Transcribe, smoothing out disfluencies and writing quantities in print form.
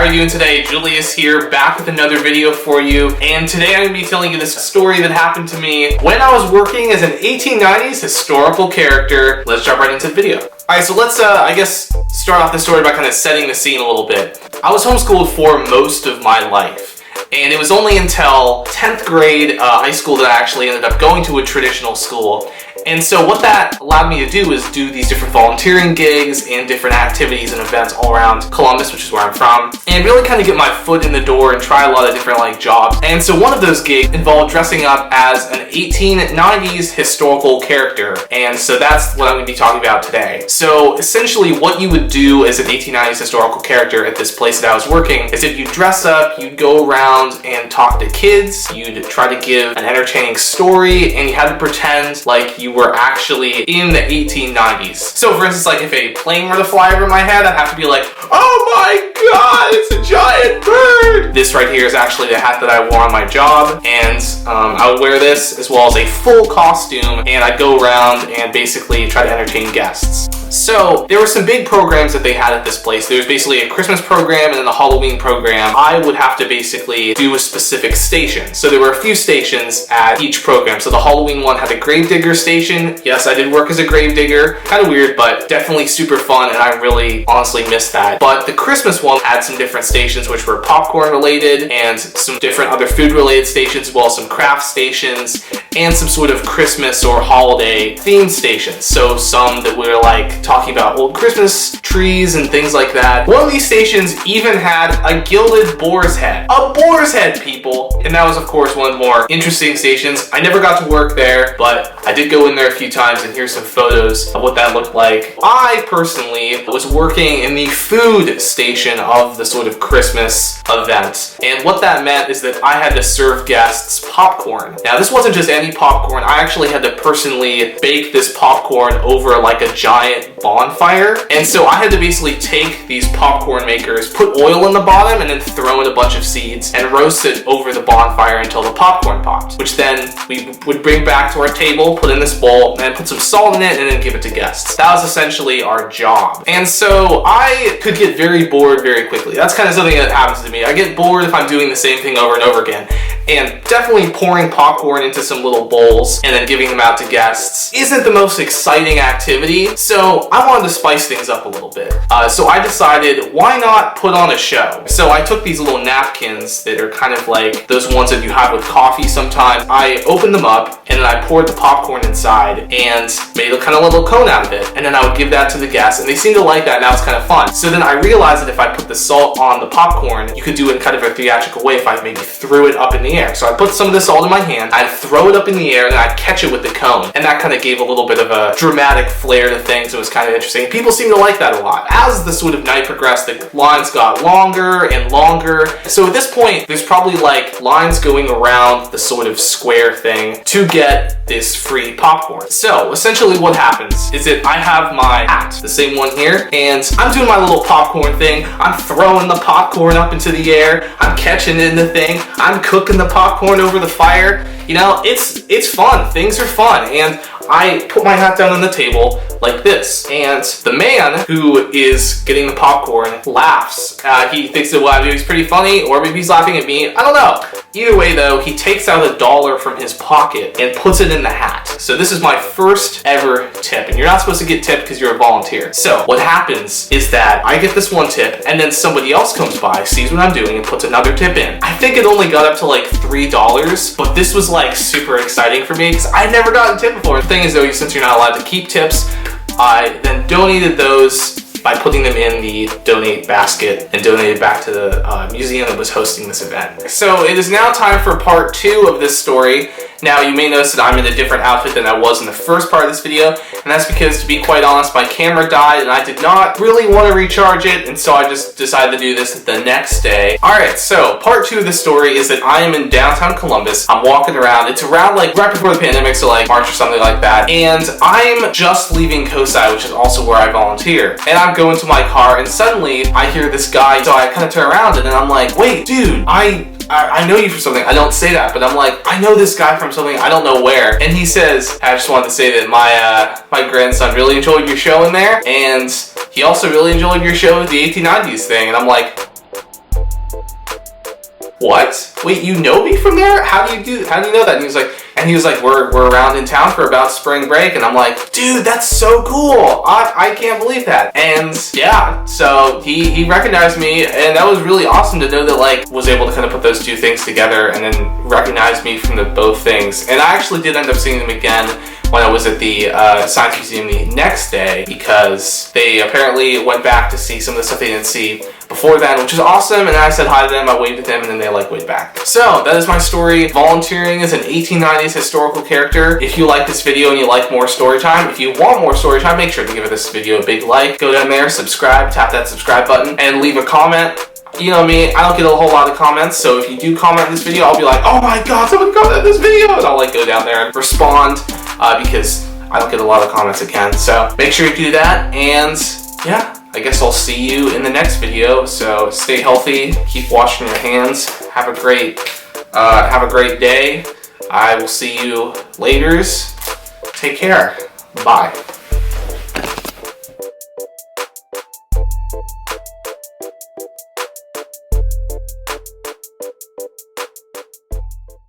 are you doing today? Julius here, back with another video for you. And today I'm going to be telling you this story that happened to me when I was working as an 1890s historical character. Let's jump right into the video. Alright, so let's, I guess, start off the story by kind of setting the scene a little bit. I was homeschooled for most of my life. And it was only until 10th grade high school that I actually ended up going to a traditional school. And so what that allowed me to do is do these different volunteering gigs and different activities and events all around Columbus, which is where I'm from, and really kind of get my foot in the door and try a lot of different jobs. And so one of those gigs involved dressing up as an 1890s historical character. And so that's what I'm going to be talking about today. So essentially what you would do as an 1890s historical character at this place that I was working is if you dress up, you'd go around and talk to kids, you'd try to give an entertaining story, and you had to pretend like you were actually in the 1890s. So for instance, like if a plane were to fly over my head, I'd have to be like, oh my god, it's a giant bird! This right here is actually the hat that I wore on my job, and I would wear this as well as a full costume, and I'd go around and basically try to entertain guests. So there were some big programs that they had at this place. There was basically a Christmas program and then a Halloween program. I would have to basically do a specific station. So there were a few stations at each program. So the Halloween one had a gravedigger station. Yes, I did work as a gravedigger. Kind of weird, but definitely super fun, and I really honestly missed that. But the Christmas one had some different stations which were popcorn related and some different other food related stations, as well as some craft stations and some sort of Christmas or holiday themed stations. So some that were like talking about old Christmas trees and things like that. One of these stations even had a gilded boar's head. A boar's head, people! And that was, of course, one of the more interesting stations. I never got to work there, but I did go in there a few times, and here's some photos of what that looked like. I personally was working in the food station of the sort of Christmas event. And what that meant is that I had to serve guests popcorn. Now, this wasn't just any popcorn. I actually had to personally bake this popcorn over like a giant bonfire. And so I had to basically take these popcorn makers, put oil in the bottom, and then throw in a bunch of seeds and roast it over the bonfire until the popcorn popped, which then we would bring back to our table, put in this bowl, and put some salt in it, and then give it to guests. That was essentially our job. And so I could get very bored very quickly. That's kind of something that happens to me. I get bored if I'm doing the same thing over and over again. And definitely pouring popcorn into some little bowls and then giving them out to guests isn't the most exciting activity. So I wanted to spice things up a little bit. So I decided, why not put on a show? So I took these little napkins that are kind of like those ones that you have with coffee sometimes. I opened them up and then I poured the popcorn inside and made a kind of little cone out of it. And then I would give that to the guests, and they seemed to like that, and that was kind of fun. So then I realized that if I put the salt on the popcorn, you could do it in kind of a theatrical way if I maybe threw it up in the air. So I put some of the salt in my hand, I'd throw it up in the air, and then I'd catch it with the cone. And that kind of gave a little bit of a dramatic flair to things. It was kind of interesting. People seemed to like that a lot. As the sort of night progressed, the lines got longer and longer. So at this point, there's probably like lines going around the sort of square thing to get this free popcorn. So essentially what happens is that I have my hat, the same one here, and I'm doing my little popcorn thing. I'm throwing the popcorn up into the air. I'm catching it in the thing. I'm cooking the popcorn over the fire. You know, it's fun. Things are fun. And I put my hat down on the table like this. And the man who is getting the popcorn laughs. He thinks that what I'm doing is pretty funny, or maybe he's laughing at me. I don't know. Either way though, he takes out $1 from his pocket and puts it in the hat. So this is my first ever tip, and you're not supposed to get tipped because you're a volunteer. So what happens is that I get this one tip, and then somebody else comes by, sees what I'm doing, and puts another tip in. I think it only got up to like $3, but this was like super exciting for me because I'd never gotten tipped before. The thing is though, since you're not allowed to keep tips, I then donated those by putting them in the donate basket and donated back to the museum that was hosting this event. So it is now time for part 2 of this story. Now you may notice that I'm in a different outfit than I was in the first part of this video, and that's because, to be quite honest, my camera died and I did not really want to recharge it, and so I just decided to do this the next day. Alright, so part 2 of the story is that I am in downtown Columbus. I'm walking around. It's around like right before the pandemic, so like March or something like that, and I'm just leaving COSI, which is also where I volunteer. And I'm going to my car, and suddenly I hear this guy, so I kind of turn around and then I'm like, wait, dude, I know you from something. I don't say that, but I'm like, I know this guy from something, I don't know where. And he says, I just wanted to say that my grandson really enjoyed your show in there, and he also really enjoyed your show with the 1890s thing. And I'm like, what? Wait, you know me from there? How do you know that? And he was like, we're around in town for about spring break. And I'm like, dude, that's so cool. I can't believe that. And yeah, so he recognized me, and that was really awesome to know that, like, was able to kind of put those two things together and then recognize me from the both things. And I actually did end up seeing them again when I was at the Science Museum the next day, because they apparently went back to see some of the stuff they didn't see before then, which is awesome. And then I said hi to them, I waved at them, and then they like waved back. So that is my story, volunteering as an 1890s historical character. If you like this video and you like more story time, if you want more story time, make sure to give this video a big like. Go down there, subscribe, tap that subscribe button, and leave a comment. You know me, I don't get a whole lot of comments, so if you do comment on this video, I'll be like, oh my god, someone commented on this video, and I'll like go down there and respond, because I don't get a lot of comments again. So make sure you do that, and yeah, I guess I'll see you in the next video. So stay healthy, keep washing your hands, have a great day. I will see you laters. Take care. Bye.